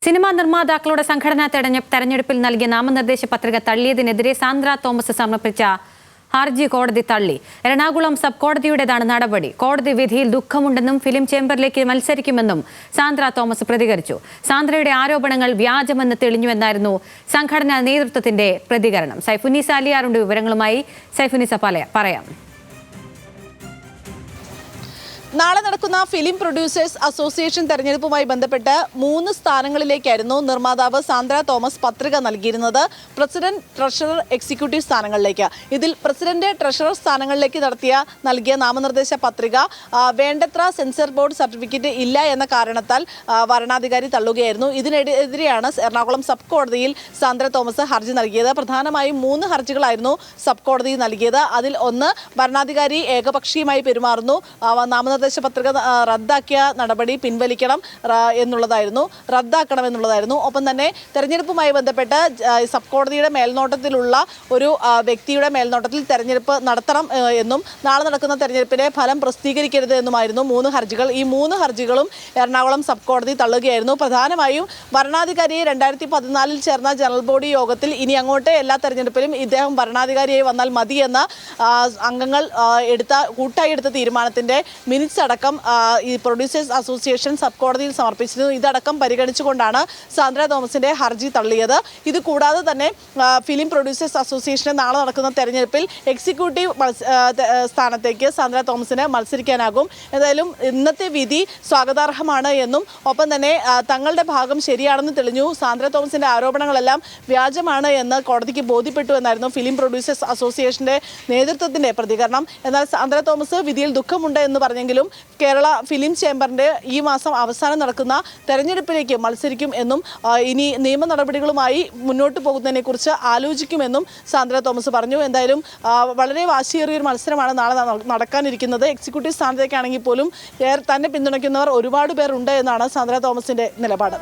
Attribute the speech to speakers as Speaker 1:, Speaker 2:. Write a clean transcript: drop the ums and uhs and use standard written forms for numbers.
Speaker 1: Cinema നിർമ്മാതാക്കളുടെ സംഘടനാ തെരഞ്ഞെടുപ്പിൽ നൽകിയ നാമനിർദ്ദേശ പത്രിക തള്ളിയതിനെതിരെ സാന്ദ്ര തോമസ് സമർപ്പിച്ച ഹർജി കോടതി തള്ളി. എറണാകുളം സബ് കോടതിയുടേതാണ് നടപടി. കോടതി വിധിയിൽ ദുഃഖമുണ്ടെന്നും ഫിലിം ചേംബറിലേക്ക് മത്സരിക്കുമെന്നും സാന്ദ്ര തോമസ് പ്രതികരിച്ചു. സാന്ദ്രയുടെ ആരോപണങ്ങൾ വ്യാജമെന്ന് തെളിഞ്ഞുവെന്നായിരുന്നു സംഘടനാ നേതൃത്വത്തിന്റെ പ്രതികരണം. സൈഫുന്നീസ അലിയാറുണ്ട് വിവരങ്ങളുമായി. സൈഫുന്നീസ പറയാം.
Speaker 2: നാളെ നടക്കുന്ന ഫിലിം പ്രൊഡ്യൂസേഴ്സ് അസോസിയേഷൻ തെരഞ്ഞെടുപ്പുമായി ബന്ധപ്പെട്ട് 3 സ്ഥാനങ്ങളിലേക്കായിരുന്നു നിർമ്മാതാവ് സാന്ദ്ര തോമസ് പത്രിക നൽകിയിരുന്നത്. പ്രസിഡന്റ്, ട്രഷറർ, എക്സിക്യൂട്ടീവ് സ്ഥാനങ്ങളിലേക്ക്. ഇതിൽ പ്രസിഡന്റ്, ട്രഷറർ സ്ഥാനങ്ങളിലേക്ക് നൽകിയ നാമനിർദ്ദേശ പത്രിക വേണ്ടത്ര സെൻസർ ബോർഡ് സർട്ടിഫിക്കറ്റ് ഇല്ല എന്ന കാരണത്താൽ വരണാധികാരി തള്ളുകയായിരുന്നു. ഇതിനെതിരെയാണ് എറണാകുളം സബ് കോടതിയിൽ സാന്ദ്ര തോമസ് ഹർജി നൽകിയത്. പ്രധാനമായും 3 ഹർജികളായിരുന്നു സബ് കോടതി നൽകിയത്. അതിൽ ഒന്ന്, ഭരണാധികാരി ഏകപക്ഷീയമായി പെരുമാറുന്നു, നാമനിർദ്ദേശ പത്രിക റദ്ദാക്കിയ നടപടി റദ്ദാക്കണമെന്നുള്ളതായിരുന്നു. ഒപ്പം തന്നെ തെരഞ്ഞെടുപ്പുമായി ബന്ധപ്പെട്ട് സബ് കോടതിയുടെ മേൽനോട്ടത്തിലുള്ള ഒരു വ്യക്തിയുടെ മേൽനോട്ടത്തിൽ തെരഞ്ഞെടുപ്പ് നടത്തണം എന്നും നാളെ നടക്കുന്ന തെരഞ്ഞെടുപ്പിന്റെ ഫലം പ്രസിദ്ധീകരിക്കരുത് എന്നുമായിരുന്നു 3 ഹർജികൾ. ഈ 3 ഹർജികളും എറണാകുളം സബ് കോടതി തള്ളുകയായിരുന്നു. പ്രധാനമായും ഭരണാധികാരിയെ 2014 ചേർന്ന ജനറൽ ബോഡി യോഗത്തിൽ ഇനി അങ്ങോട്ട് എല്ലാ തെരഞ്ഞെടുപ്പിലും ഇദ്ദേഹം ഭരണാധികാരിയായി വന്നാൽ മതിയെന്ന അംഗങ്ങൾ കൂട്ടായി എടുത്ത തീരുമാനത്തിന്റെ മിനിറ്റ്സ് അടക്കം ഈ പ്രൊഡ്യൂസേഴ്സ് അസോസിയേഷൻ സബ് കോടതിയിൽ സമർപ്പിച്ചിരുന്നു. ഇതടക്കം പരിഗണിച്ചുകൊണ്ടാണ് സാന്ദ്ര തോമസിന്റെ ഹർജി തള്ളിയത്. ഇത് കൂടാതെ തന്നെ ഫിലിം പ്രൊഡ്യൂസേഴ്സ് അസോസിയേഷന് നാളെ നടക്കുന്ന തെരഞ്ഞെടുപ്പിൽ എക്സിക്യൂട്ടീവ് സ്ഥാനത്തേക്ക് സാന്ദ്ര തോമസിന് മത്സരിക്കാനാകും. എന്തായാലും ഇന്നത്തെ വിധി സ്വാഗതാർഹമാണ് എന്നും ഒപ്പം തന്നെ തങ്ങളുടെ ഭാഗം ശരിയാണെന്ന് തെളിഞ്ഞു, സാന്ദ്ര തോമസിന്റെ ആരോപണങ്ങളെല്ലാം വ്യാജമാണ് എന്ന് കോടതിക്ക് ബോധ്യപ്പെട്ടു എന്നായിരുന്നു ഫിലിം പ്രൊഡ്യൂസേഴ്സ് അസോസിയേഷന്റെ നേതൃത്വത്തിന്റെ പ്രതികരണം. എന്നാൽ സാന്ദ്ര തോമസ് വിധിയിൽ ദുഃഖമുണ്ട് എന്ന് പറഞ്ഞെങ്കിലും കേരള ഫിലിം ചേംബറിന്റെ ഈ മാസം അവസാനം നടക്കുന്ന തെരഞ്ഞെടുപ്പിലേക്ക് മത്സരിക്കും എന്നും ഇനി നിയമ നടപടികളുമായി മുന്നോട്ട് പോകുന്നതിനെ കുറിച്ച് ആലോചിക്കുമെന്നും സാന്ദ്ര തോമസ് പറഞ്ഞു. എന്തായാലും വളരെ വാശിയേറിയൊരു മത്സരമാണ് നാളെ നടക്കാനിരിക്കുന്നത്. എക്സിക്യൂട്ടീവ് സ്ഥാനത്തേക്കാണെങ്കിൽ പോലും തന്നെ പിന്തുണയ്ക്കുന്നവർ ഒരുപാട് പേർ ഉണ്ട് എന്നാണ് സാന്ദ്ര തോമസിന്റെ നിലപാട്.